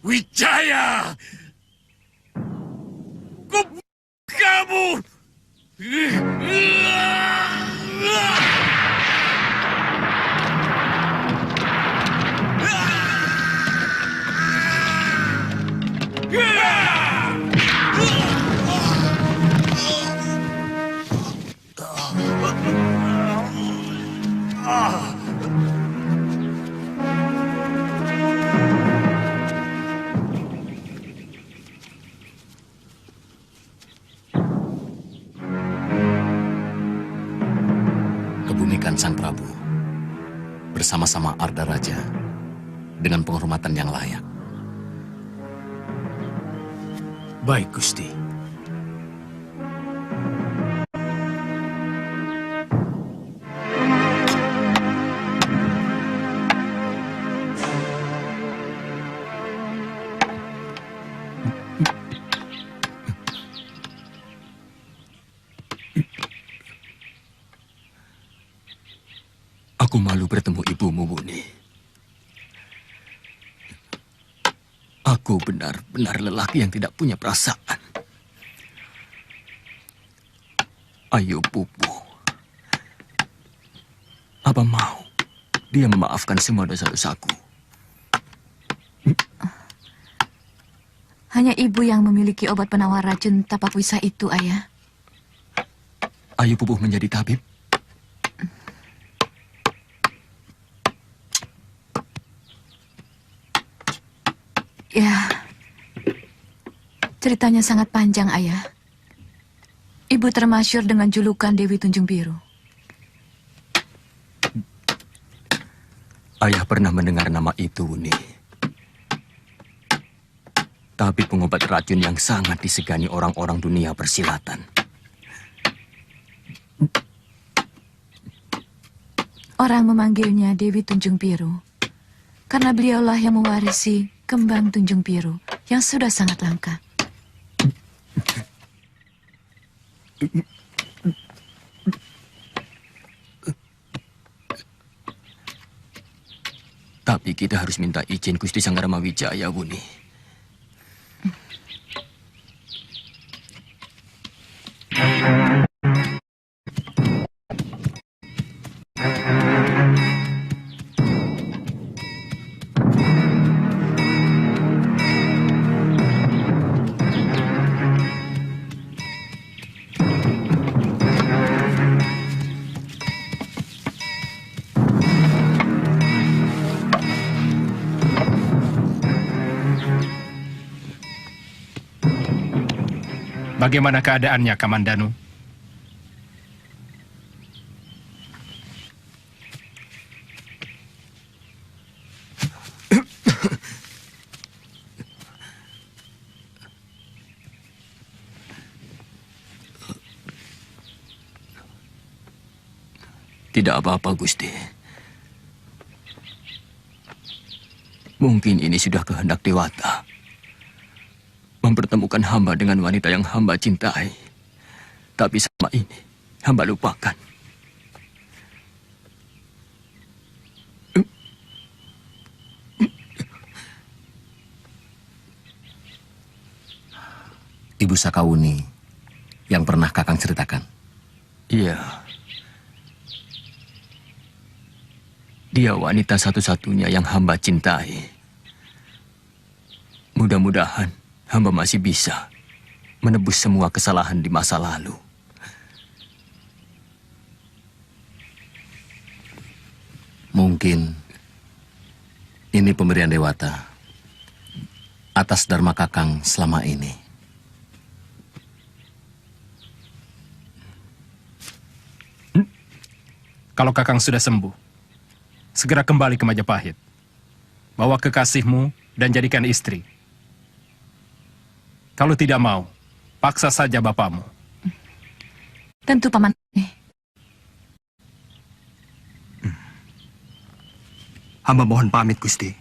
Wijaya! Kamu! Kebumikan Sang Prabu bersama-sama Arda Raja dengan penghormatan yang layak. Baik, Gusti. Aku malu bertemu ibumu, Wuni. Aku benar-benar lelaki yang tidak punya perasaan. Ayo, Pupu. Apa mau dia memaafkan semua dosa-dosaku? Hanya ibu yang memiliki obat penawar racun tapak wisa itu, Ayah. Ayo, Pupu menjadi tabib. Ya, ceritanya sangat panjang, Ayah. Ibu termasyhur dengan julukan Dewi Tunjung Biru. Ayah pernah mendengar nama itu, Wuni. Tapi pengobat racun yang sangat disegani orang-orang dunia persilatan. Orang memanggilnya Dewi Tunjung Biru karena beliaulah yang mewarisi kembang Tunjung Biru yang sudah sangat langka. Tapi kita harus minta izin Gusti Sanggarama Wijaya, Wuni. Bagaimana keadaannya, Kamandanu? Tidak apa-apa, Gusti. Mungkin ini sudah kehendak Dewata. Mempertemukan hamba dengan wanita yang hamba cintai. Tapi selama ini, hamba lupakan. Ibu Sakauni yang pernah Kakang ceritakan. Iya. Dia wanita satu-satunya yang hamba cintai. Mudah-mudahan hamba masih bisa menebus semua kesalahan di masa lalu. Mungkin ini pemberian Dewata atas dharma Kakang selama ini. Kalau Kakang sudah sembuh, segera kembali ke Majapahit. Bawa kekasihmu dan jadikan istri. Kalau tidak mau, paksa saja bapakmu. Tentu Paman. Hamba mohon pamit, Gusti.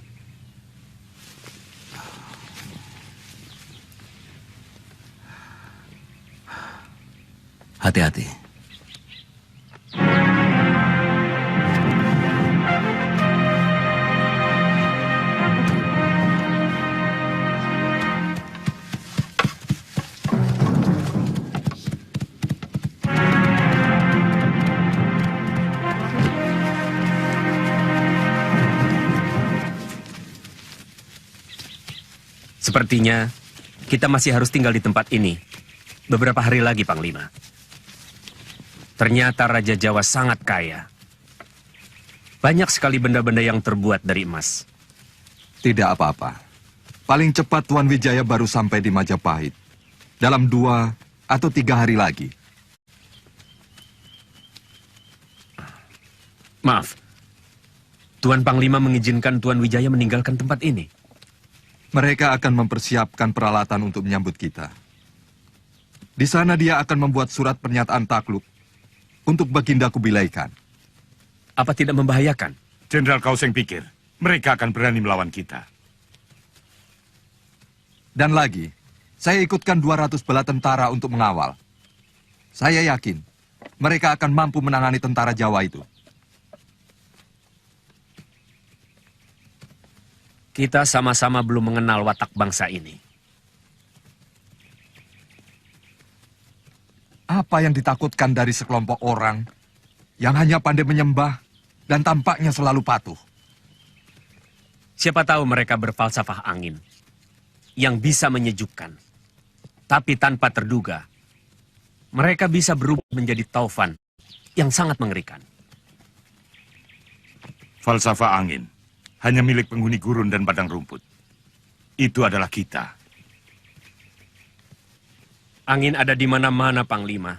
Hati-hati. Sepertinya kita masih harus tinggal di tempat ini beberapa hari lagi, Panglima. Ternyata Raja Jawa sangat kaya. Banyak sekali benda-benda yang terbuat dari emas. Tidak apa-apa. Paling cepat Tuan Wijaya baru sampai di Majapahit. Dalam 2 atau 3 hari lagi. Maaf, Tuan Panglima mengizinkan Tuan Wijaya meninggalkan tempat ini. Mereka akan mempersiapkan peralatan untuk menyambut kita. Di sana dia akan membuat surat pernyataan takluk untuk Baginda Kubilai Khan. Apa tidak membahayakan? Jenderal Kauseng pikir mereka akan berani melawan kita. Dan lagi, saya ikutkan 200 bala tentara untuk mengawal. Saya yakin mereka akan mampu menangani tentara Jawa itu. Kita sama-sama belum mengenal watak bangsa ini. Apa yang ditakutkan dari sekelompok orang yang hanya pandai menyembah dan tampaknya selalu patuh? Siapa tahu mereka berfalsafah angin yang bisa menyejukkan. Tapi tanpa terduga, mereka bisa berubah menjadi taufan yang sangat mengerikan. Falsafah angin hanya milik penghuni gurun dan padang rumput. Itu adalah kita. Angin ada di mana-mana, Panglima.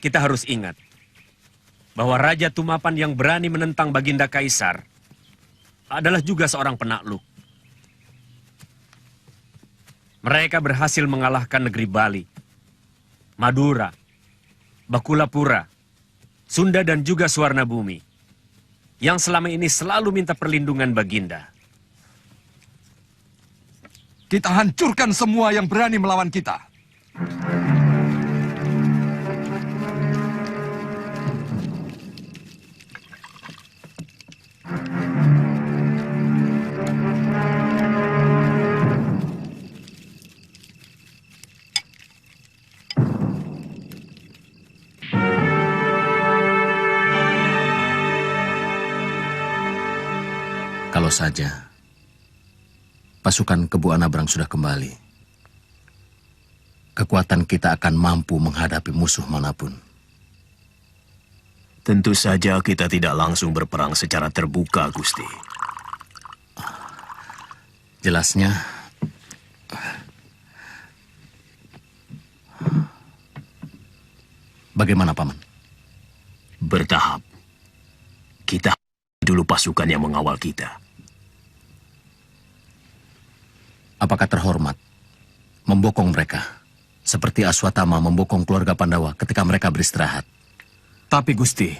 Kita harus ingat bahwa Raja Tumapan yang berani menentang Baginda Kaisar adalah juga seorang penakluk. Mereka berhasil mengalahkan negeri Bali, Madura, Bakulapura, Sunda dan juga Suwarnabumi, yang selama ini selalu minta perlindungan Baginda. Kita hancurkan semua yang berani melawan kita. Kalau saja pasukan Kebu Anabrang sudah kembali, kekuatan kita akan mampu menghadapi musuh manapun. Tentu saja kita tidak langsung berperang secara terbuka, Gusti. Jelasnya, Bagaimana, Paman? Bertahap. Kita dulu pasukan yang mengawal kita. Apakah terhormat membokong mereka seperti Aswatama membokong keluarga Pandawa ketika mereka beristirahat? Tapi Gusti,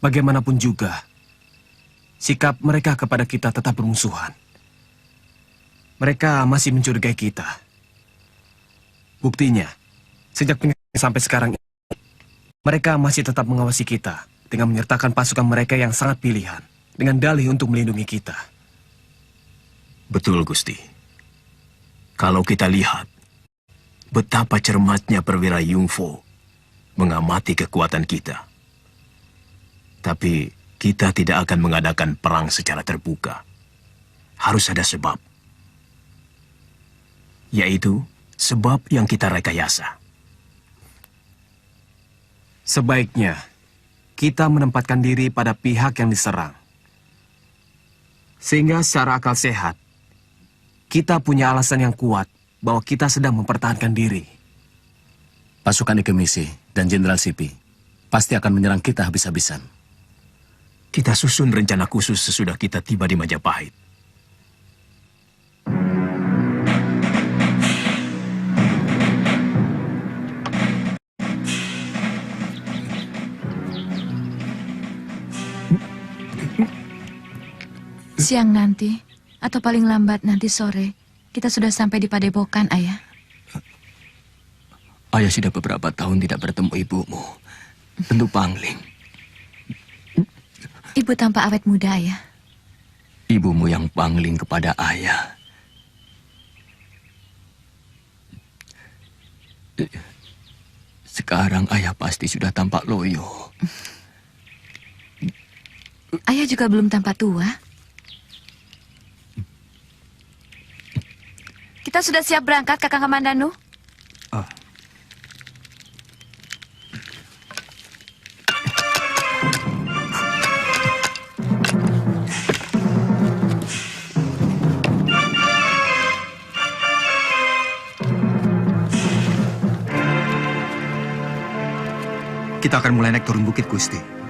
bagaimanapun juga, sikap mereka kepada kita tetap bermusuhan. Mereka masih mencurigai kita. Buktinya, sejak sampai sekarang ini, mereka masih tetap mengawasi kita dengan menyertakan pasukan mereka yang sangat pilihan dengan dalih untuk melindungi kita. Betul, Gusti. Kalau kita lihat betapa cermatnya perwira Yungfo mengamati kekuatan kita. Tapi kita tidak akan mengadakan perang secara terbuka. Harus ada sebab. Yaitu sebab yang kita rekayasa. Sebaiknya, kita menempatkan diri pada pihak yang diserang. Sehingga secara akal sehat, kita punya alasan yang kuat bahwa kita sedang mempertahankan diri. Pasukan Ikemisi dan Jenderal Sipi pasti akan menyerang kita habis-habisan. Kita susun rencana khusus sesudah kita tiba di Majapahit. Siang nanti, atau paling lambat nanti sore, kita sudah sampai di Padepokan, Ayah. Ayah sudah beberapa tahun tidak bertemu ibumu. Tentu pangling. Ibu tampak awet muda, Ayah. Ibumu yang pangling kepada ayah. Sekarang ayah pasti sudah tampak loyo. Ayah juga belum tampak tua. Kita sudah siap berangkat, Kakang Kamandanu. Kita akan mulai naik turun bukit, Gusti.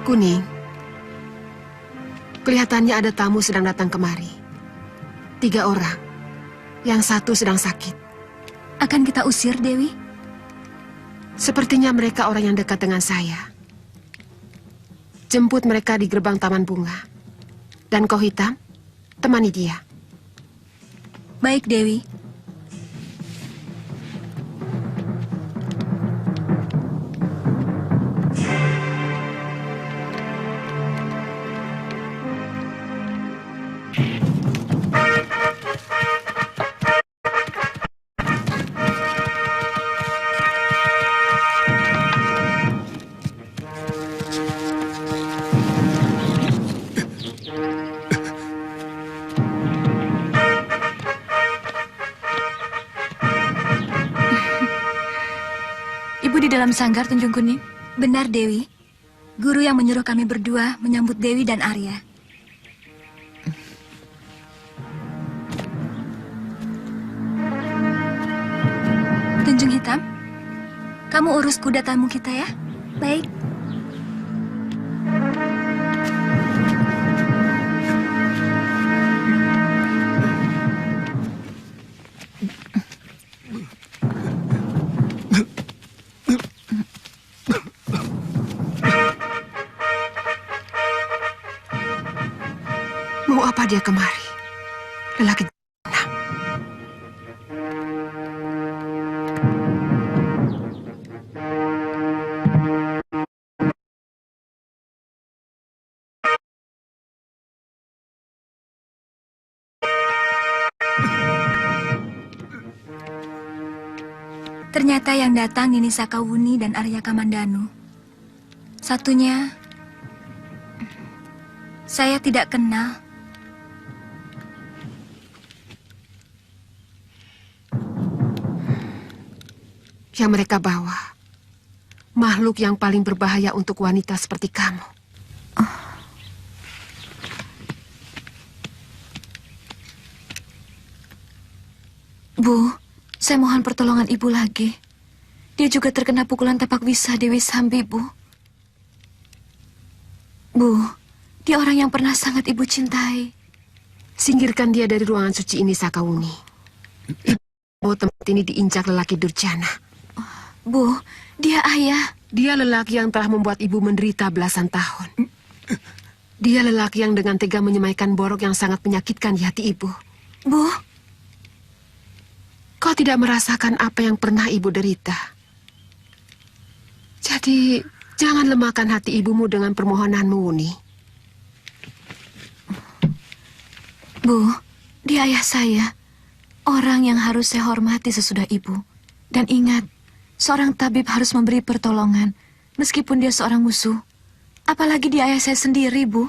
Kuning, kelihatannya ada tamu sedang datang kemari. 3 orang, yang 1 sedang sakit. Akan kita usir, Dewi? Sepertinya mereka orang yang dekat dengan saya. Jemput mereka di gerbang Taman Bunga. Dan kau hitam, temani dia. Baik, Dewi. Ibu di dalam sanggar, Tunjung Kuning? Benar, Dewi. Guru yang menyuruh kami berdua menyambut Dewi dan Arya. Kamu urus kuda tamu kita ya. Baik. Mau apa dia kemari? Lelaki Ternyata yang datang Nini Sakawuni dan Arya Kamandanu. Satunya saya tidak kenal. yang mereka bawa, makhluk yang paling berbahaya untuk wanita seperti kamu. Bu, saya mohon pertolongan ibu lagi. Dia juga terkena pukulan tapak wisa Dewi Sambi, Bu. Bu, dia orang yang pernah sangat ibu cintai. Singkirkan dia dari ruangan suci ini, Sakawuni. Ibu tempat ini diinjak lelaki durjana. Bu, dia ayah. Dia lelaki yang telah membuat ibu menderita belasan tahun. Dia lelaki yang dengan tega menyemaikan borok yang sangat menyakitkan di hati ibu. Bu, kau tidak merasakan apa yang pernah ibu derita. Jadi, jangan lemahkan hati ibumu dengan permohonanmu, Wuni. Bu, dia ayah saya. Orang yang harus saya hormati sesudah ibu. Dan ingat, seorang tabib harus memberi pertolongan, meskipun dia seorang musuh. Apalagi dia ayah saya sendiri, Bu.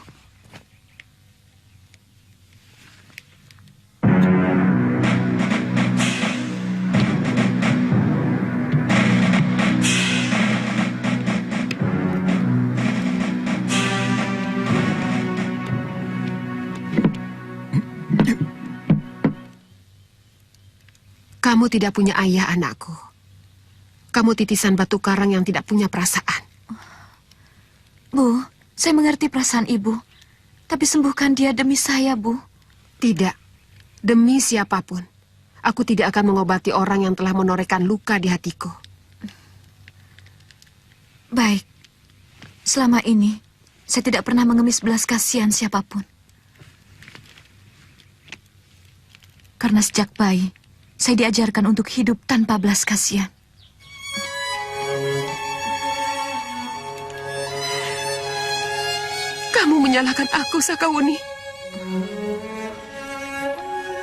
Kamu tidak punya ayah, anakku. Kamu titisan batu karang yang tidak punya perasaan. Bu, saya mengerti perasaan ibu. Tapi sembuhkan dia demi saya, Bu. Tidak. Demi siapapun. Aku tidak akan mengobati orang yang telah menorehkan luka di hatiku. Baik. Selama ini, saya tidak pernah mengemis belas kasihan siapapun. Karena sejak bayi, saya diajarkan untuk hidup tanpa belas kasihan. Kamu menyalahkan aku, Sakawuni.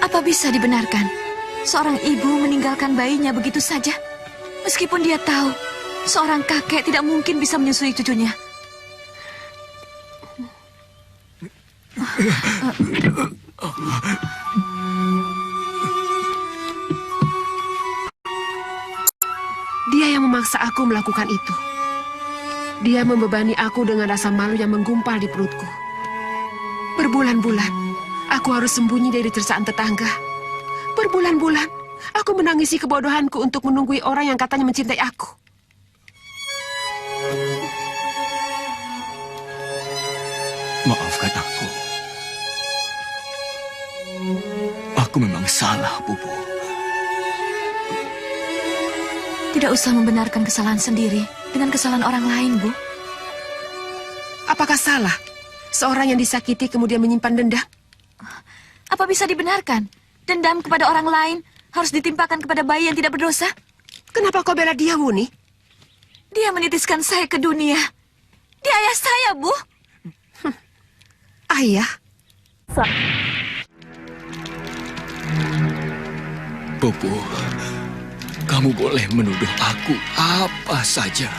Apa bisa dibenarkan? Seorang ibu meninggalkan bayinya begitu saja. Meskipun dia tahu, seorang kakek tidak mungkin bisa menyusui cucunya. Dia yang memaksa aku melakukan itu. Dia membebani aku dengan rasa malu yang menggumpal di perutku. Berbulan-bulan, aku harus sembunyi dari cercaan tetangga. Berbulan-bulan, aku menangisi kebodohanku untuk menunggui orang yang katanya mencintai aku. Maafkan aku. Aku memang salah, Pupu. Tidak usah membenarkan kesalahan sendiri dengan kesalahan orang lain, Bu. Apakah salah seorang yang disakiti kemudian menyimpan dendam? Apa bisa dibenarkan? Dendam kepada orang lain harus ditimpakan kepada bayi yang tidak berdosa? Kenapa kau bela dia, Wuni? Dia menitiskan saya ke dunia. Dia ayah saya, Bu. Ayah? Pupu, kamu boleh menuduh aku apa saja.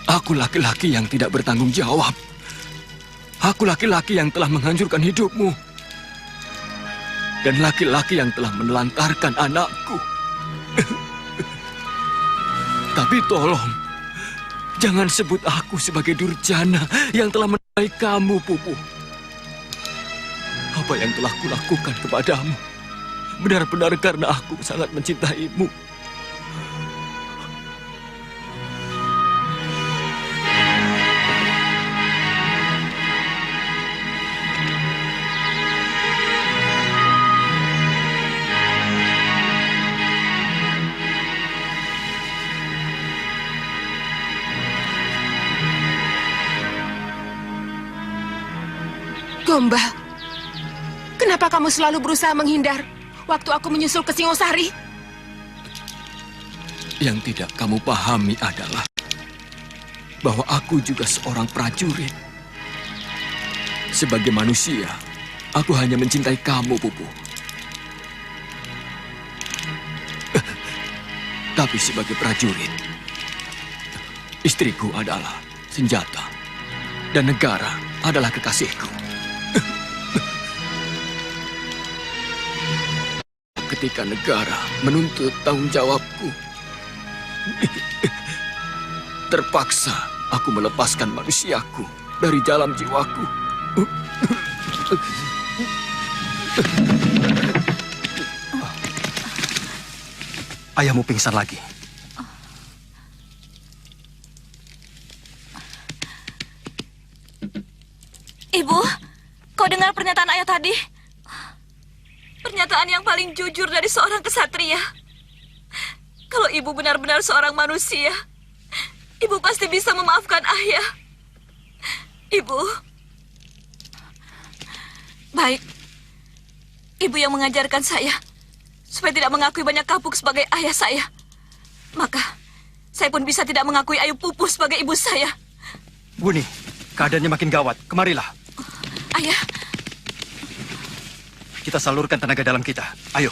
Aku laki-laki yang tidak bertanggung jawab. Aku laki-laki yang telah menghancurkan hidupmu. Dan laki-laki yang telah menelantarkan anakku. Tapi tolong, jangan sebut aku sebagai durjana yang telah menodai kamu, Pupu. Apa yang telah kulakukan kepadamu benar-benar karena aku sangat mencintaimu. Gombal, kenapa kamu selalu berusaha menghindar waktu aku menyusul ke Singosari? Yang tidak kamu pahami adalah bahwa aku juga seorang prajurit. Sebagai manusia, aku hanya mencintai kamu, Pupu. Tapi sebagai prajurit, istriku adalah senjata dan negara adalah kekasihku. Ketika negara menuntut tanggung jawabku, terpaksa aku melepaskan manusiaku dari dalam jiwaku. Ayahmu pingsan lagi. Ibu, kau dengar pernyataan ayah tadi? Pernyataan yang paling jujur dari seorang kesatria. Kalau ibu benar-benar seorang manusia, ibu pasti bisa memaafkan ayah. Ibu. Baik. Ibu yang mengajarkan saya supaya tidak mengakui banyak kapuk sebagai ayah saya. Maka, saya pun bisa tidak mengakui Ayu Pupu sebagai ibu saya. Buni, keadaannya makin gawat. Kemarilah. Ayah. Kita salurkan tenaga dalam kita. Ayo.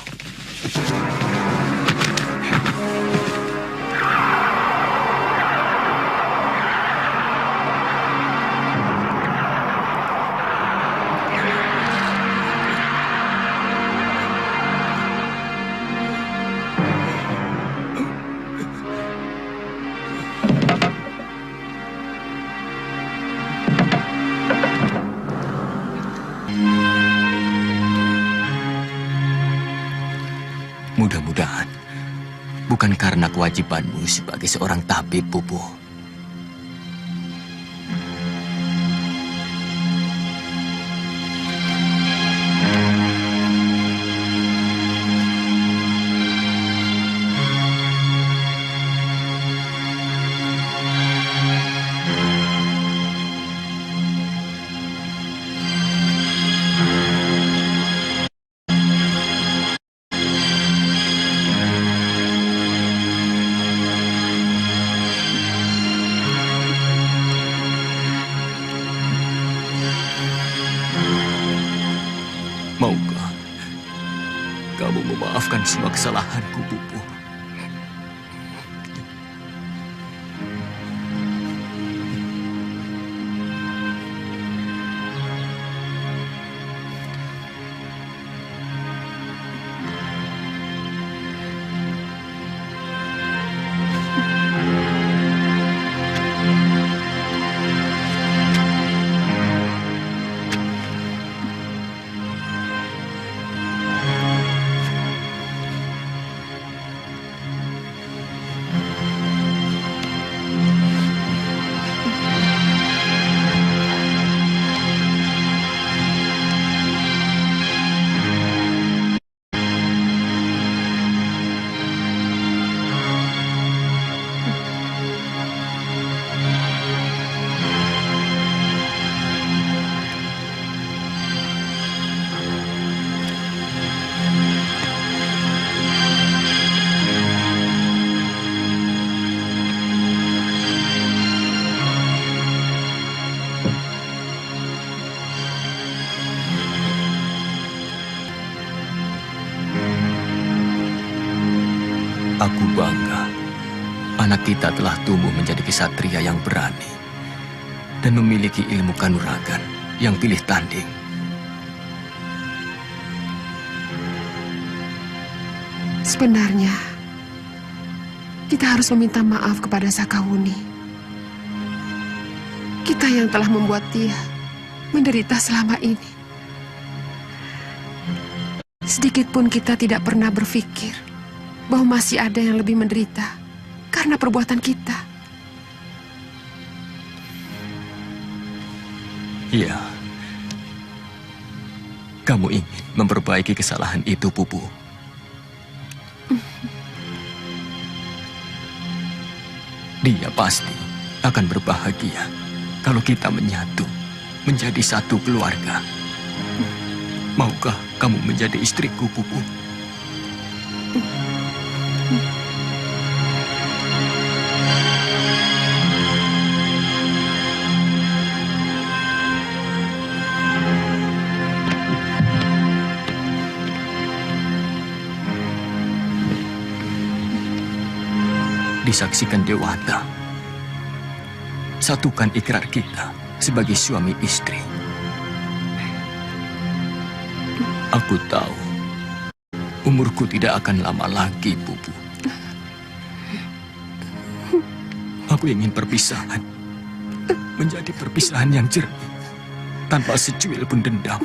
Mudah-mudahan bukan karena kewajibanmu sebagai seorang tabib, Pupu. Maukah kamu memaafkan semua kesalahanku, Pupu? Aku bangga anak kita telah tumbuh menjadi kesatria yang berani dan memiliki ilmu kanuragan yang pilih tanding. Sebenarnya, Kita harus meminta maaf kepada Sakawuni. Kita yang telah membuat dia menderita selama ini. Sedikit pun kita tidak pernah berpikir bahwa masih ada yang lebih menderita karena perbuatan kita. Iya. Kamu ingin memperbaiki kesalahan itu, Pupu. Dia pasti akan berbahagia kalau kita menyatu menjadi satu keluarga. Maukah kamu menjadi istriku, Pupu? Disaksikan Dewata. Satukan ikrar kita sebagai suami istri. Aku tahu umurku tidak akan lama lagi, Pupu. Aku ingin perpisahan menjadi perpisahan yang jernih, tanpa secuil pun dendam.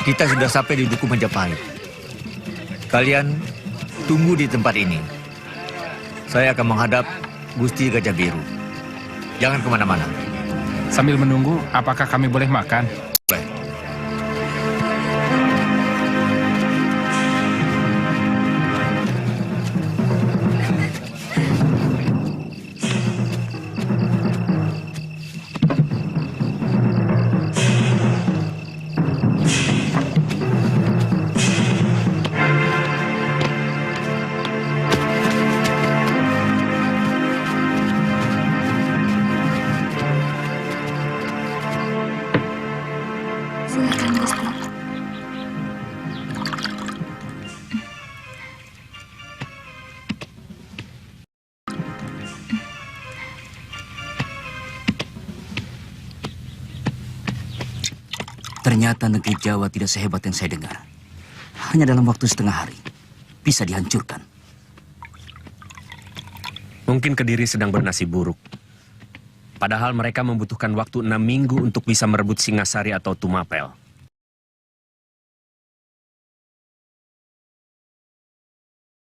Kita sudah sampai di Duku Majapahit. Kalian tunggu di tempat ini. Saya akan menghadap Gusti Gajah Biru. Jangan kemana-mana. Sambil menunggu, apakah kami boleh makan? Boleh. Silakan, Gusti. Ternyata negeri Jawa tidak sehebat yang saya dengar. Hanya dalam waktu setengah hari bisa dihancurkan. Mungkin Kediri sedang bernasib buruk. Padahal mereka membutuhkan waktu 6 minggu untuk bisa merebut Singasari atau Tumapel.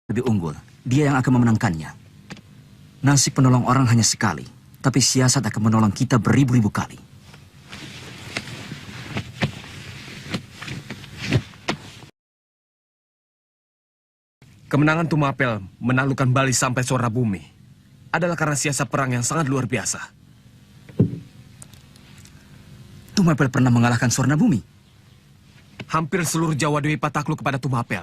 Lebih unggul, dia yang akan memenangkannya. Nasib penolong orang hanya sekali, tapi siasat akan menolong kita beribu-ribu kali. Kemenangan Tumapel menaklukkan Bali sampai Sorna Bumi adalah karena siasat perang yang sangat luar biasa. Tumapel pernah mengalahkan Sorna Bumi. Hampir seluruh Jawa Dwipa takluk kepada Tumapel.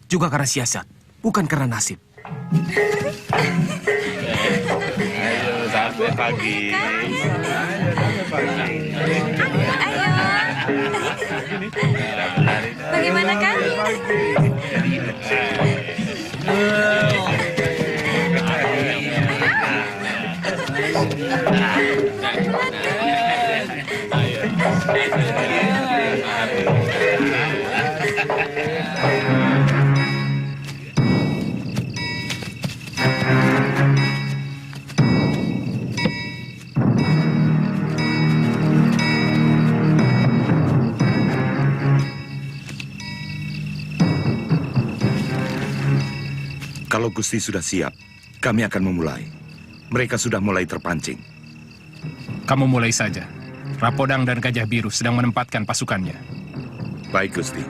Juga karena siasat, bukan karena nasib. Ayo, sampai pagi. Sampai pagi. Ayo. Bagaimana kan? Kalau Gusti sudah siap, kami akan memulai. Mereka sudah mulai terpancing. Kamu mulai saja. Rapodang dan Gajah Biru sedang menempatkan pasukannya. Baik, Gusti.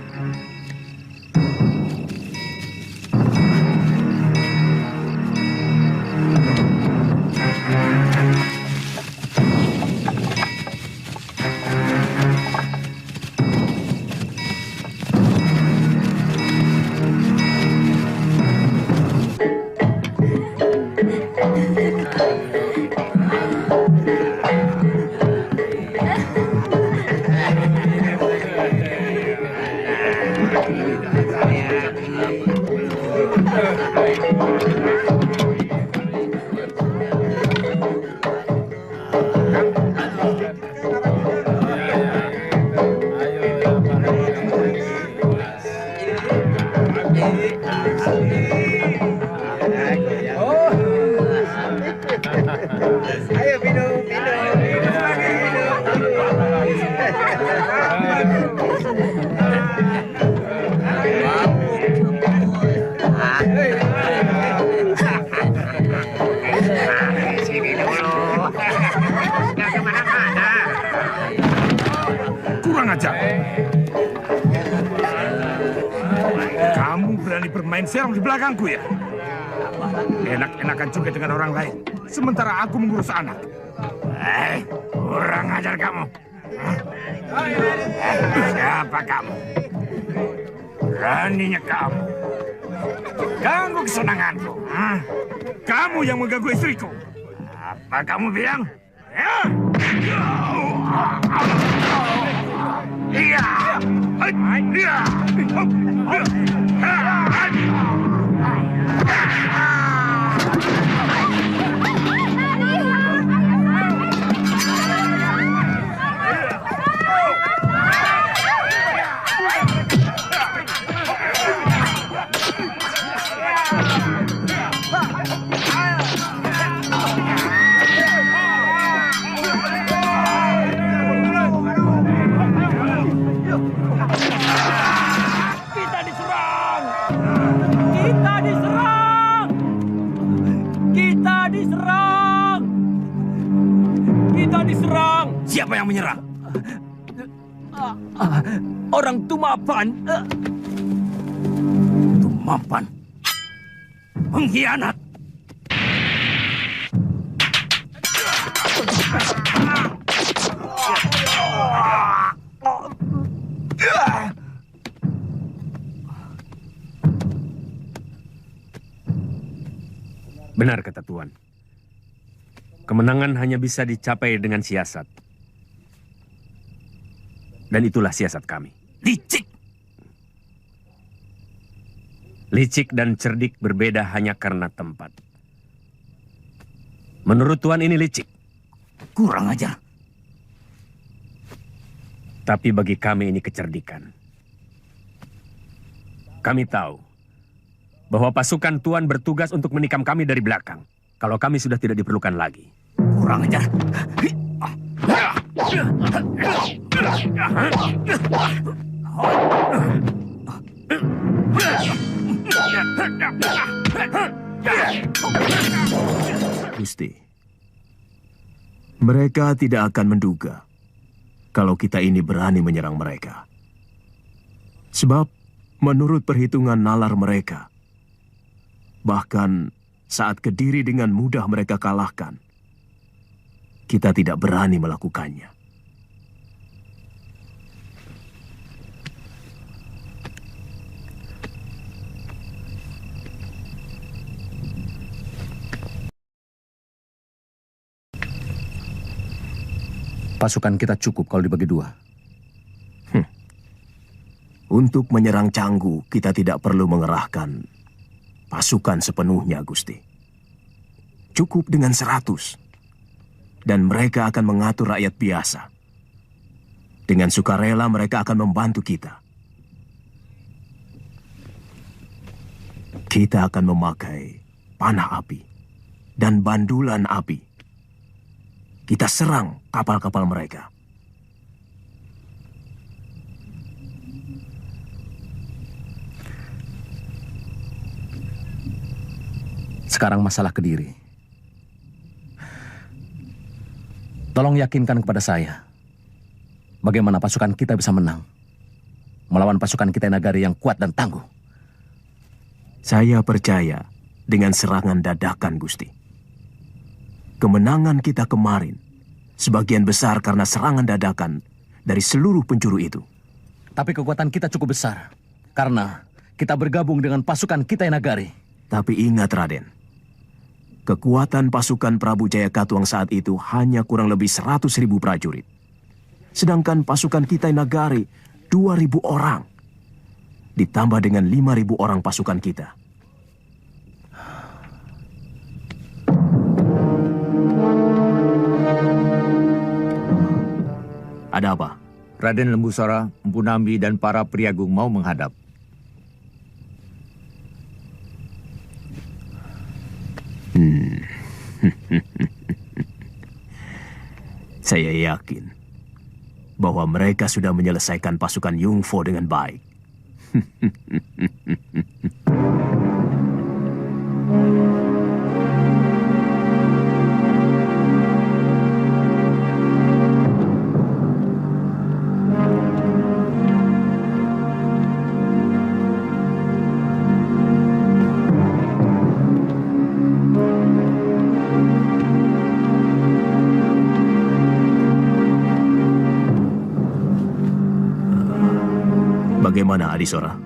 Kurang ajar. Kamu berani bermain serong di belakangku ya? Enak-enakan juga dengan orang lain. Sementara aku mengurus anak. Kurang ajar kamu. Siapa kamu? Beraninya kamu ganggu kesenanganku. Kamu yang mengganggu istriku. Apa kamu bilang? Siapa yang menyerang? Orang Tumapan. Tumapan? Pengkhianat. Benar kata Tuan. Kemenangan hanya bisa dicapai dengan siasat. Dan itulah siasat kami. Licik! Licik dan cerdik berbeda hanya karena tempat. Menurut Tuan ini licik. Kurang ajar. Tapi bagi kami ini kecerdikan. Kami tahu bahwa pasukan Tuan bertugas untuk menikam kami dari belakang. Kalau kami sudah tidak diperlukan lagi. Kurang ajar. Gusti, mereka tidak akan menduga kalau kita ini berani menyerang mereka. Sebab menurut perhitungan nalar mereka, bahkan saat Kediri dengan mudah mereka kalahkan, kita tidak berani melakukannya. Pasukan kita cukup kalau dibagi dua. Untuk menyerang Canggu, kita tidak perlu mengerahkan pasukan sepenuhnya, Gusti. Cukup dengan 100. Dan mereka akan mengatur rakyat biasa. Dengan sukarela mereka akan membantu kita. Kita akan memakai panah api dan bandulan api. Kita serang kapal-kapal mereka. Sekarang masalah Kediri. Tolong yakinkan kepada saya, bagaimana pasukan kita bisa menang melawan pasukan kita Nagari yang kuat dan tangguh. Saya percaya dengan serangan dadakan, Gusti. Kemenangan kita kemarin sebagian besar karena serangan dadakan dari seluruh penjuru itu. Tapi kekuatan kita cukup besar karena kita bergabung dengan pasukan kita Nagari. Tapi ingat, Raden, kekuatan pasukan Prabu Jayakatwang saat itu hanya kurang lebih 100.000 prajurit. Sedangkan pasukan kita Nagari 2.000 orang. Ditambah dengan 5.000 orang pasukan kita. Ada apa? Raden Lembusara, Empu Nambi, dan para Priagung mau menghadap. Saya yakin bahwa mereka sudah menyelesaikan pasukan Yungfo dengan baik. Bagaimana, Adisora?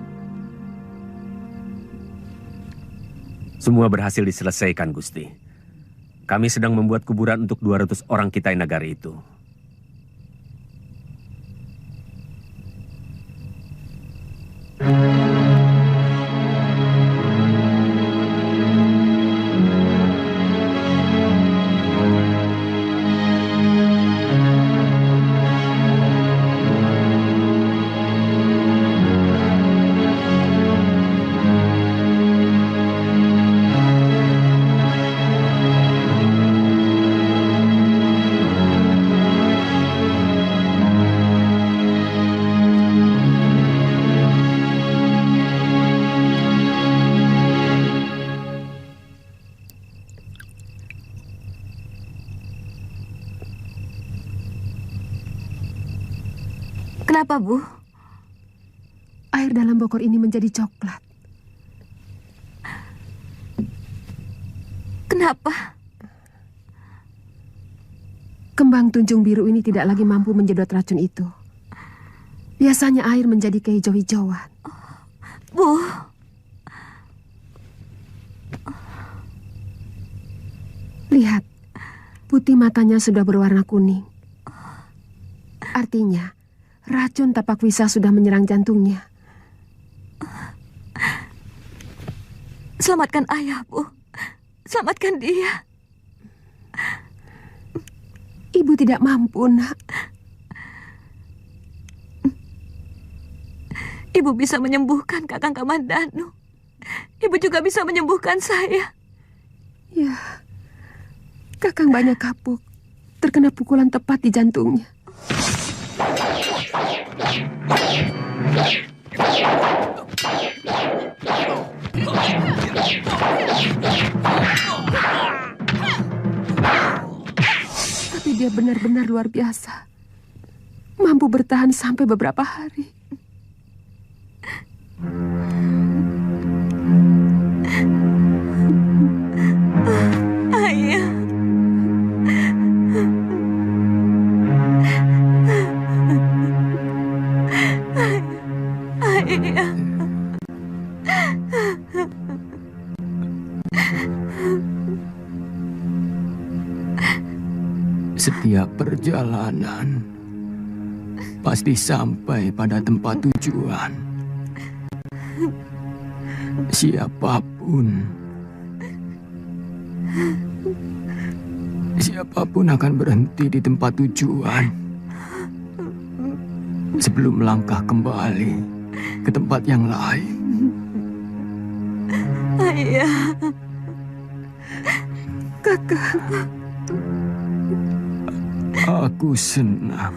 Semua berhasil diselesaikan, Gusti. Kami sedang membuat kuburan untuk 200 orang kita Nagari itu. Kenapa, Bu? Air dalam bokor ini menjadi coklat. Kenapa? Kembang tunjung biru ini tidak lagi mampu menjedot racun itu. Biasanya air menjadi kehijau-hijauan. Bu. Lihat, putih matanya sudah berwarna kuning. Artinya, racun tapak wisa sudah menyerang jantungnya. Selamatkan ayah, Bu. Selamatkan dia. Ibu tidak mampu, Nak. Ibu bisa menyembuhkan Kakang Kamandanu. Ibu juga bisa menyembuhkan saya. Ya, Kakang banyak kapuk. Terkena pukulan tepat di jantungnya. Tapi dia benar-benar luar biasa. Mampu bertahan sampai beberapa hari. Ayah. Ayah. Setiap perjalanan pasti sampai pada tempat tujuan. Siapapun akan berhenti di tempat tujuan sebelum melangkah kembali ke tempat yang lain. Ayah. Kakak. Aku senang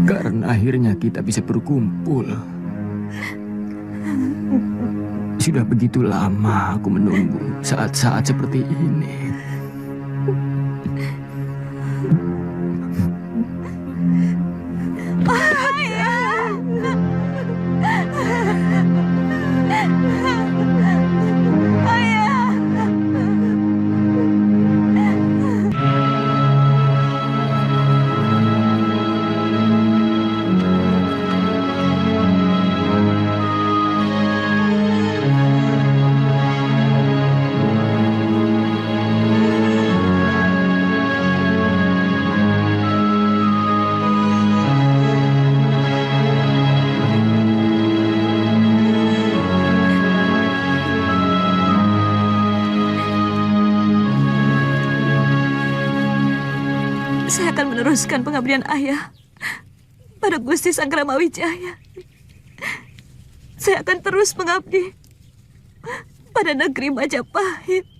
karena akhirnya kita bisa berkumpul. Sudah begitu lama aku menunggu saat-saat seperti ini. Saya akan meneruskan pengabdian ayah pada Gusti Sangkramawijaya. Saya akan terus mengabdi pada negeri Majapahit.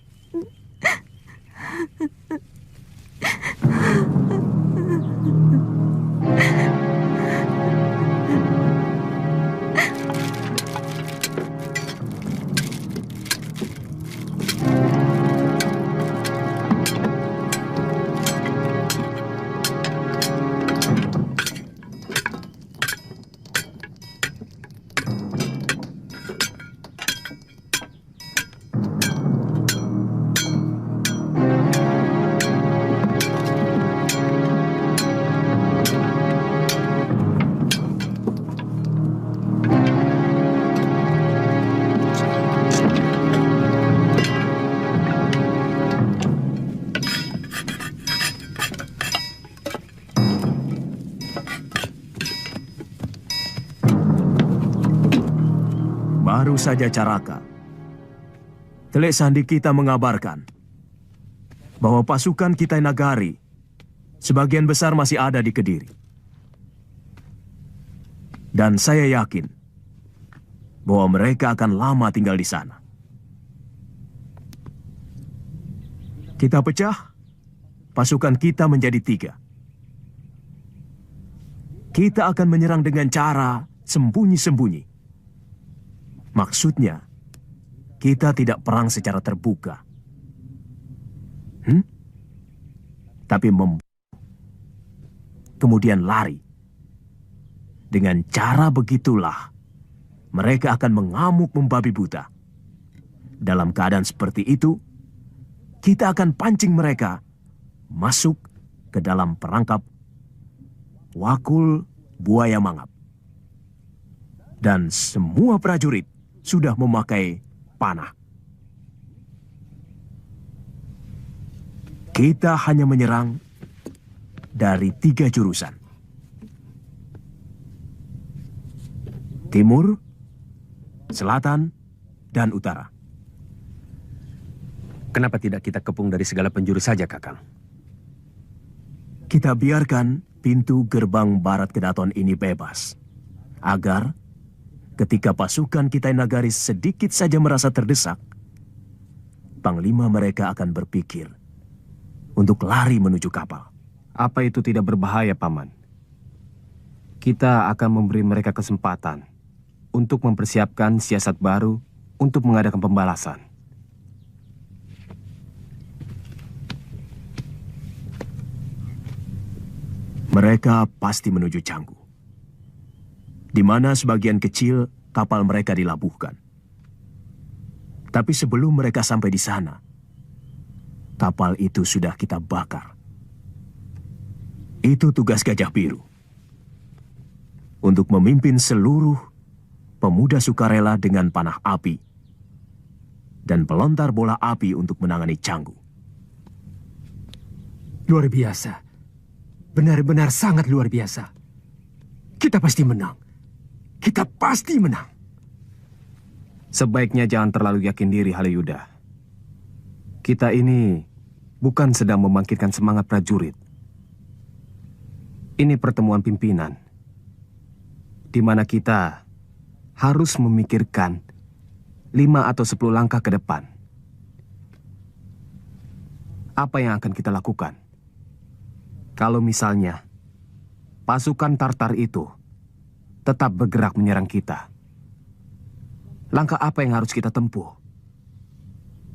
Baru saja Caraka, Telek Sandi kita mengabarkan bahwa pasukan Kitai Nagari sebagian besar masih ada di Kediri. Dan saya yakin bahwa mereka akan lama tinggal di sana. Kita pecah, pasukan kita menjadi 3. Kita akan menyerang dengan cara sembunyi-sembunyi. Maksudnya, kita tidak perang secara terbuka. Tapi kemudian lari. Dengan cara begitulah, mereka akan mengamuk membabi buta. Dalam keadaan seperti itu, kita akan pancing mereka masuk ke dalam perangkap Wakul Buaya Mangap. Dan semua prajurit sudah memakai panah. Kita hanya menyerang dari 3 jurusan. Timur, selatan, dan utara. Kenapa tidak kita kepung dari segala penjuru saja, Kakang? Kita biarkan pintu gerbang barat Kedaton ini bebas, agar ketika pasukan Kitai Nagari sedikit saja merasa terdesak, panglima mereka akan berpikir untuk lari menuju kapal. Apa itu tidak berbahaya, Paman? Kita akan memberi mereka kesempatan untuk mempersiapkan siasat baru untuk mengadakan pembalasan. Mereka pasti menuju Canggu, di mana sebagian kecil kapal mereka dilabuhkan. Tapi sebelum mereka sampai di sana, kapal itu sudah kita bakar. Itu tugas Gajah Biru, untuk memimpin seluruh pemuda sukarela dengan panah api dan pelontar bola api untuk menangani Canggu. Luar biasa. Benar-benar sangat luar biasa. Kita pasti menang. kita pasti menang. Sebaiknya jangan terlalu yakin diri, Halayuda. Kita ini bukan sedang membangkitkan semangat prajurit. Ini pertemuan pimpinan, di mana kita harus memikirkan 5 atau 10 langkah ke depan. Apa yang akan kita lakukan? Kalau misalnya pasukan Tartar itu tetap bergerak menyerang kita, langkah apa yang harus kita tempuh?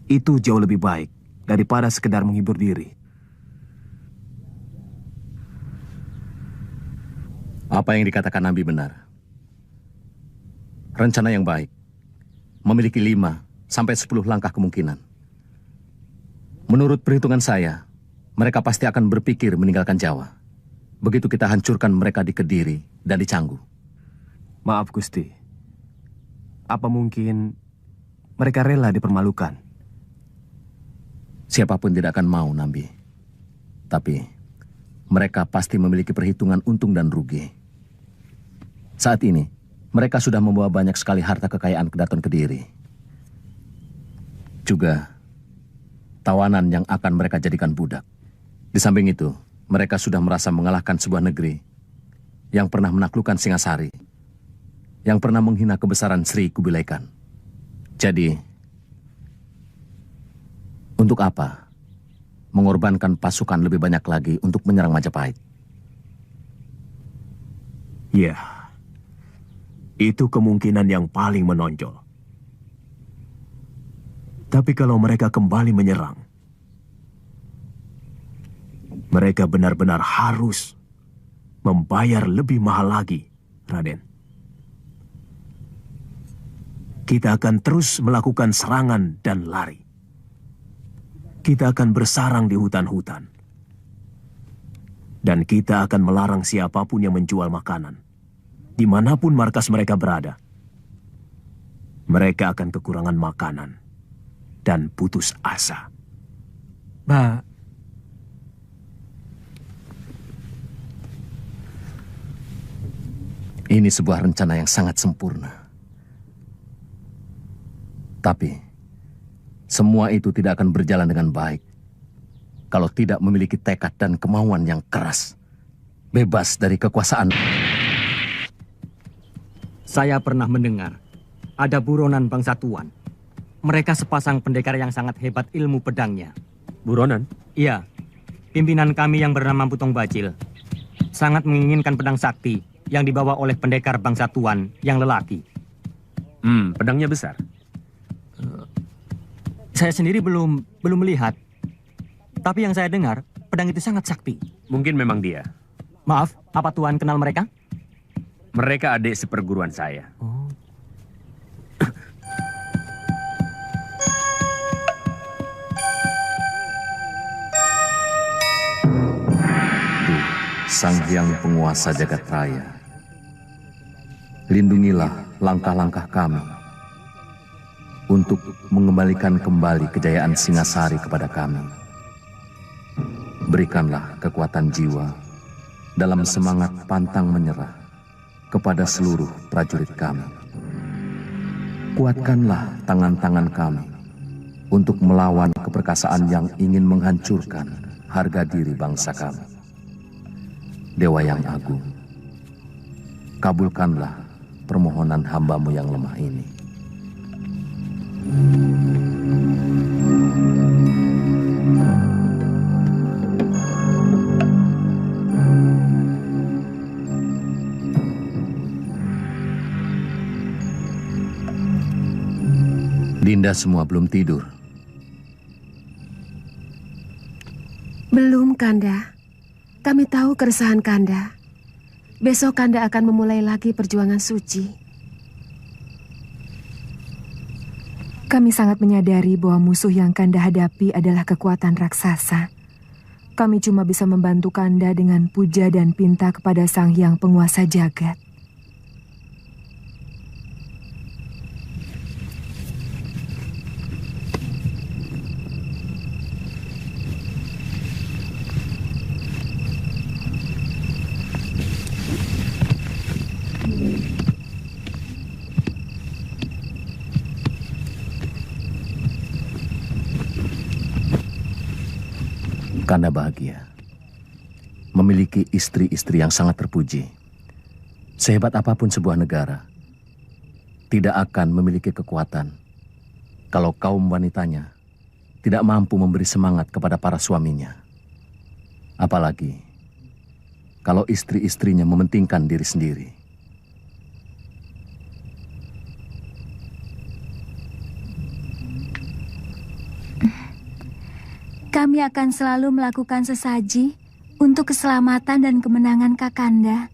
Itu jauh lebih baik daripada sekedar menghibur diri. Apa yang dikatakan Nabi benar. Rencana yang baik memiliki 5 sampai 10 langkah kemungkinan. Menurut perhitungan saya, mereka pasti akan berpikir meninggalkan Jawa. Begitu kita hancurkan mereka di Kediri dan di Canggu. Maaf Gusti, apa mungkin mereka rela dipermalukan? Siapapun tidak akan mau, Nabi. Tapi mereka pasti memiliki perhitungan untung dan rugi. Saat ini, mereka sudah membawa banyak sekali harta kekayaan Kedaton Kediri. Juga tawanan yang akan mereka jadikan budak. Di samping itu, mereka sudah merasa mengalahkan sebuah negeri yang pernah menaklukkan Singasari, yang pernah menghina kebesaran Sri Kubilai Khan. Jadi, untuk apa mengorbankan pasukan lebih banyak lagi untuk menyerang Majapahit? Ya, itu kemungkinan yang paling menonjol. Tapi kalau mereka kembali menyerang, mereka benar-benar harus membayar lebih mahal lagi, Raden. Kita akan terus melakukan serangan dan lari. Kita akan bersarang di hutan-hutan. Dan kita akan melarang siapapun yang menjual makanan. Dimanapun markas mereka berada, mereka akan kekurangan makanan dan putus asa. Ini sebuah rencana yang sangat sempurna. Tapi, semua itu tidak akan berjalan dengan baik kalau tidak memiliki tekad dan kemauan yang keras, bebas dari kekuasaan. Saya pernah mendengar ada buronan bangsa Tuan. Mereka sepasang pendekar yang sangat hebat ilmu pedangnya. Buronan? Iya, pimpinan kami yang bernama Putong Bacil sangat menginginkan pedang sakti yang dibawa oleh pendekar bangsa Tuan yang lelaki. Pedangnya besar? Saya sendiri belum melihat. Tapi yang saya dengar, pedang itu sangat sakti. Mungkin memang dia. Maaf, apa Tuan kenal mereka? Mereka adik seperguruan saya. Sang Hyang Penguasa Jagat Raya, lindungilah langkah-langkah kami untuk mengembalikan kembali kejayaan Singasari kepada kami. Berikanlah kekuatan jiwa dalam semangat pantang menyerah kepada seluruh prajurit kami. Kuatkanlah tangan-tangan kami untuk melawan keperkasaan yang ingin menghancurkan harga diri bangsa kami. Dewa yang agung, kabulkanlah permohonan hamba-Mu yang lemah ini. Dinda semua belum tidur. Belum, Kanda. Kami tahu keresahan Kanda. Besok Kanda akan memulai lagi perjuangan suci. Kami sangat menyadari bahwa musuh yang Kanda hadapi adalah kekuatan raksasa. Kami cuma bisa membantu Kanda dengan puja dan pinta kepada Sang Hyang Penguasa Jagat. Kanda bahagia memiliki istri-istri yang sangat terpuji. Sehebat apapun sebuah negara, tidak akan memiliki kekuatan kalau kaum wanitanya tidak mampu memberi semangat kepada para suaminya. Apalagi kalau istri-istrinya mementingkan diri sendiri. Kami akan selalu melakukan sesaji untuk keselamatan dan kemenangan Kakanda.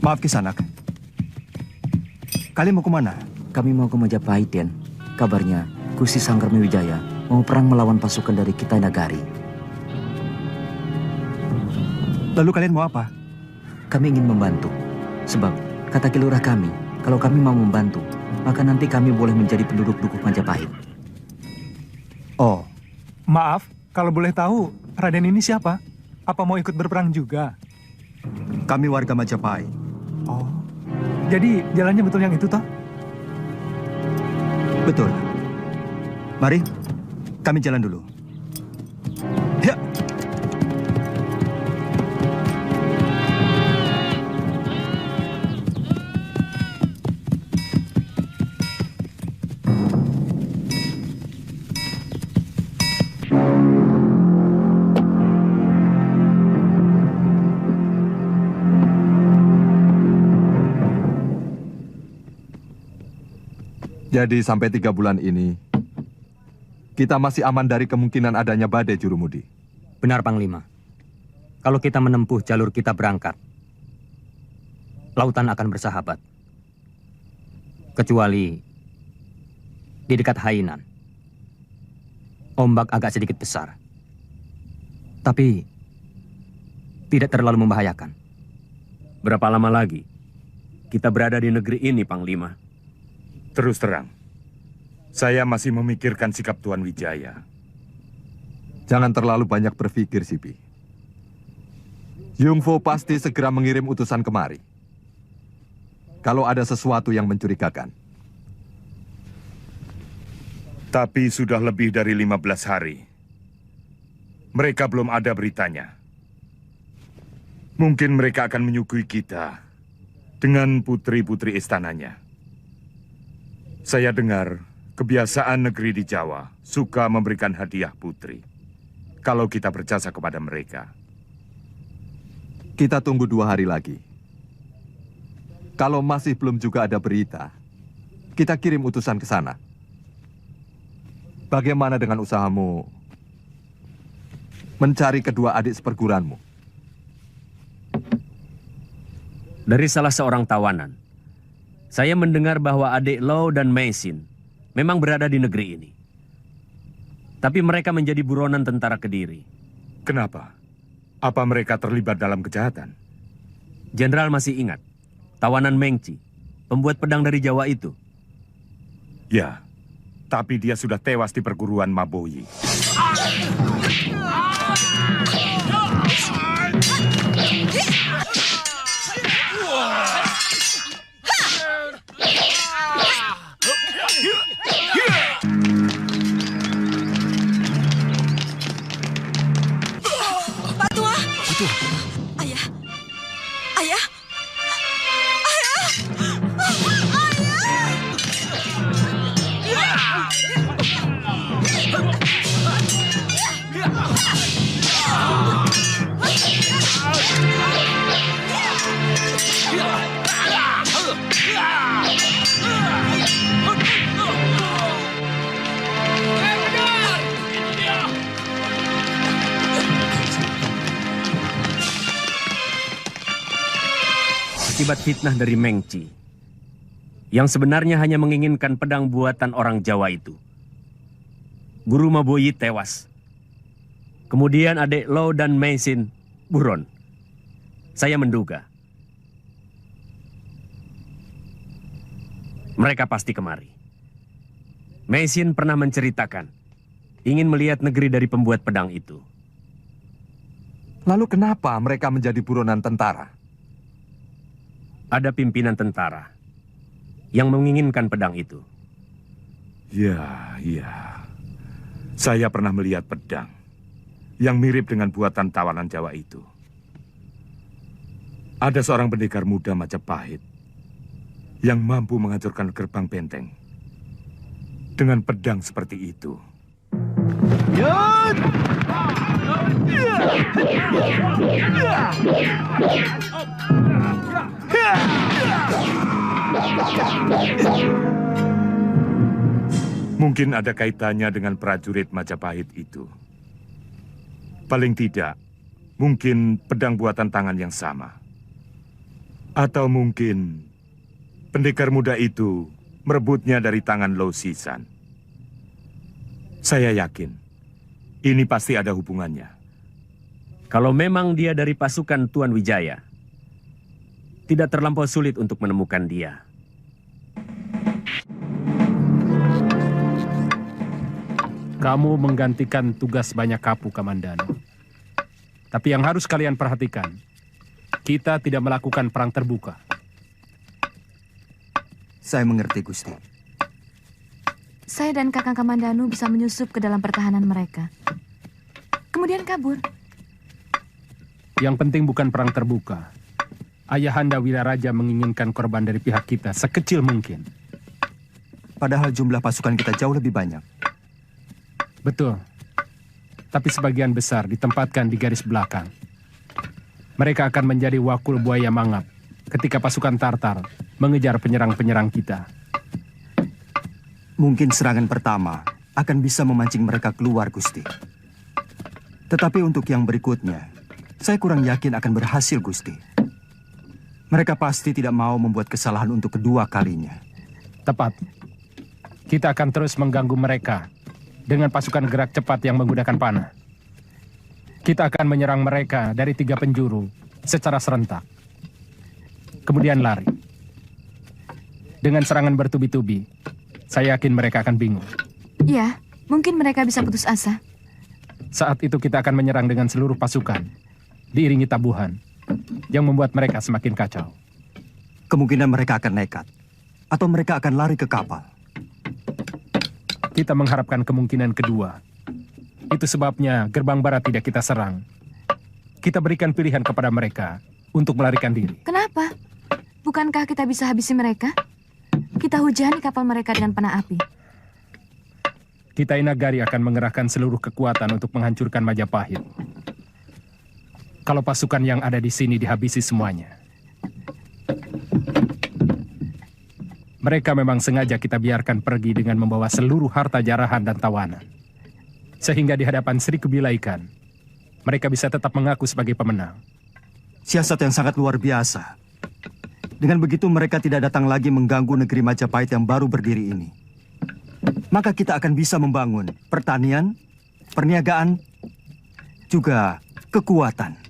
Maaf Kisanak. Kalian mau kemana? Kami mau ke Majapahit, Den. Kabarnya, Gusti Sanggarmi Wijaya mau perang melawan pasukan dari Kitai Nagari. Lalu kalian mau apa? Kami ingin membantu. Sebab, kata kilurah kami, kalau kami mau membantu, maka nanti kami boleh menjadi penduduk Dukuh Majapahit. Oh, maaf, kalau boleh tahu, Raden ini siapa? Apa mau ikut berperang juga? Kami warga Majapahit. Oh, jadi jalannya betul yang itu toh? Betul. Mari, kami jalan dulu. Ya. Jadi sampai 3 bulan ini, kita masih aman dari kemungkinan adanya badai, Jurumudi. Benar, Panglima. Kalau kita menempuh jalur kita berangkat, lautan akan bersahabat. Kecuali di dekat Hainan. Ombak agak sedikit besar. Tapi tidak terlalu membahayakan. Berapa lama lagi kita berada di negeri ini, Panglima? Terus terang, saya masih memikirkan sikap Tuan Wijaya. Jangan terlalu banyak berpikir, Sibi. Yungfo pasti segera mengirim utusan kemari. Kalau ada sesuatu yang mencurigakan. Tapi sudah lebih dari 15 hari. Mereka belum ada beritanya. Mungkin mereka akan menyuguhi kita dengan putri-putri istananya. Saya dengar kebiasaan negeri di Jawa suka memberikan hadiah putri kalau kita berjasa kepada mereka. Kita tunggu 2 hari lagi. Kalau masih belum juga ada berita, kita kirim utusan ke sana. Bagaimana dengan usahamu mencari kedua adik seperguruanmu? Dari salah seorang tawanan, saya mendengar bahwa adik Lau dan Meisin memang berada di negeri ini. Tapi mereka menjadi buronan tentara Kediri. Kenapa? Apa mereka terlibat dalam kejahatan? Jenderal masih ingat tawanan Mengci, pembuat pedang dari Jawa itu? Ya, tapi dia sudah tewas di perguruan Maboyi. Pak Tua! Ayah! Ayah! Ayah! Ayah! Akibat fitnah dari Mengci, yang sebenarnya hanya menginginkan pedang buatan orang Jawa itu, Guru Maboyi tewas. Kemudian adik Lo dan Meisin buron. Saya menduga mereka pasti kemari. Meisin pernah menceritakan ingin melihat negeri dari pembuat pedang itu. Lalu kenapa mereka menjadi buronan tentara? Ada pimpinan tentara yang menginginkan pedang itu. Ya. Saya pernah melihat pedang yang mirip dengan buatan tawanan Jawa itu. Ada seorang pendekar muda Majapahit yang mampu menghancurkan gerbang benteng dengan pedang seperti itu. Mungkin ada kaitannya dengan prajurit Majapahit itu. Paling tidak, mungkin pedang buatan tangan yang sama. Atau mungkin pendekar muda itu merebutnya dari tangan Lo Sisan. Saya yakin, ini pasti ada hubungannya. Kalau memang dia dari pasukan Tuan Wijaya, tidak terlampau sulit untuk menemukan dia. Kamu menggantikan tugas banyak kapu, Kamandano. Tapi yang harus kalian perhatikan, kita tidak melakukan perang terbuka. Saya mengerti, Gusti. Saya dan Kakang Kamandanu bisa menyusup ke dalam pertahanan mereka. Kemudian kabur. Yang penting bukan perang terbuka. Ayahanda Wiraraja menginginkan korban dari pihak kita sekecil mungkin. Padahal jumlah pasukan kita jauh lebih banyak. Betul. Tapi sebagian besar ditempatkan di garis belakang. Mereka akan menjadi wakul buaya mangap ketika pasukan Tartar mengejar penyerang-penyerang kita. Mungkin serangan pertama akan bisa memancing mereka keluar, Gusti. Tetapi untuk yang berikutnya, saya kurang yakin akan berhasil, Gusti. Mereka pasti tidak mau membuat kesalahan untuk kedua kalinya. Tepat. Kita akan terus mengganggu mereka dengan pasukan gerak cepat yang menggunakan panah. Kita akan menyerang mereka dari 3 penjuru secara serentak. Kemudian lari. Dengan serangan bertubi-tubi, saya yakin mereka akan bingung. Ya, mungkin mereka bisa putus asa. Saat itu kita akan menyerang dengan seluruh pasukan, diiringi tabuhan, yang membuat mereka semakin kacau. Kemungkinan mereka akan nekat, atau mereka akan lari ke kapal. Kita mengharapkan kemungkinan kedua. Itu sebabnya gerbang barat tidak kita serang. Kita berikan pilihan kepada mereka untuk melarikan diri. Kenapa? Bukankah kita bisa habisi mereka? Kita hujani kapal mereka dengan panah api. Kitai Nagari akan mengerahkan seluruh kekuatan untuk menghancurkan Majapahit. Kalau pasukan yang ada di sini dihabisi semuanya. Mereka memang sengaja kita biarkan pergi dengan membawa seluruh harta jarahan dan tawanan. Sehingga di hadapan Sri Kubilaikan, mereka bisa tetap mengaku sebagai pemenang. Siasat yang sangat luar biasa. Dengan begitu mereka tidak datang lagi mengganggu negeri Majapahit yang baru berdiri ini. Maka kita akan bisa membangun pertanian, perniagaan, juga kekuatan.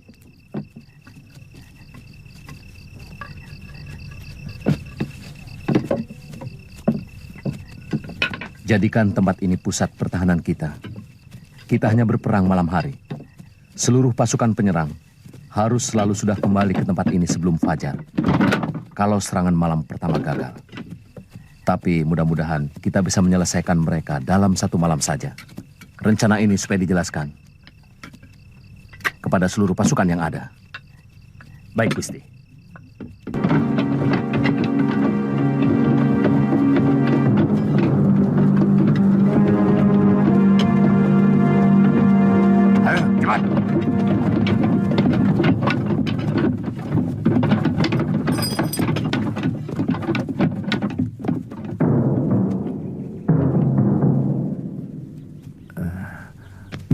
Jadikan tempat ini pusat pertahanan kita. Kita hanya berperang malam hari. Seluruh pasukan penyerang harus selalu sudah kembali ke tempat ini sebelum fajar. Kalau serangan malam pertama gagal. Tapi mudah-mudahan kita bisa menyelesaikan mereka dalam 1 malam saja. Rencana ini supaya dijelaskan kepada seluruh pasukan yang ada. Baik, Gusti. Ayo, cepat.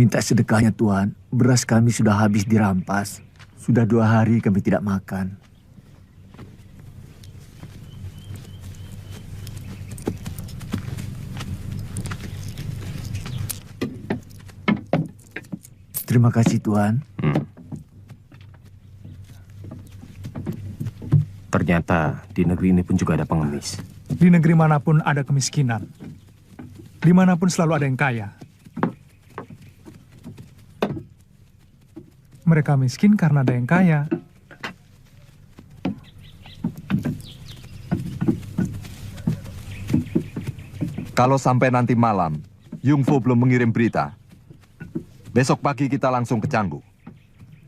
Minta sedekahnya Tuhan, beras kami sudah habis dirampas. Sudah 2 hari kami tidak makan. Terima kasih, Tuan. Ternyata di negeri ini pun juga ada pengemis. Di negeri manapun ada kemiskinan. Dimanapun selalu ada yang kaya. Mereka miskin karena ada yang kaya. Kalau sampai nanti malam, Yungfo belum mengirim berita, besok pagi kita langsung ke Canggu.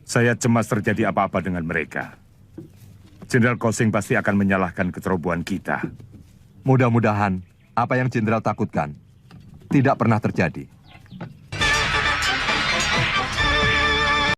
Saya cemas terjadi apa-apa dengan mereka. Jenderal Kosing pasti akan menyalahkan kecerobohan kita. Mudah-mudahan apa yang Jenderal takutkan tidak pernah terjadi.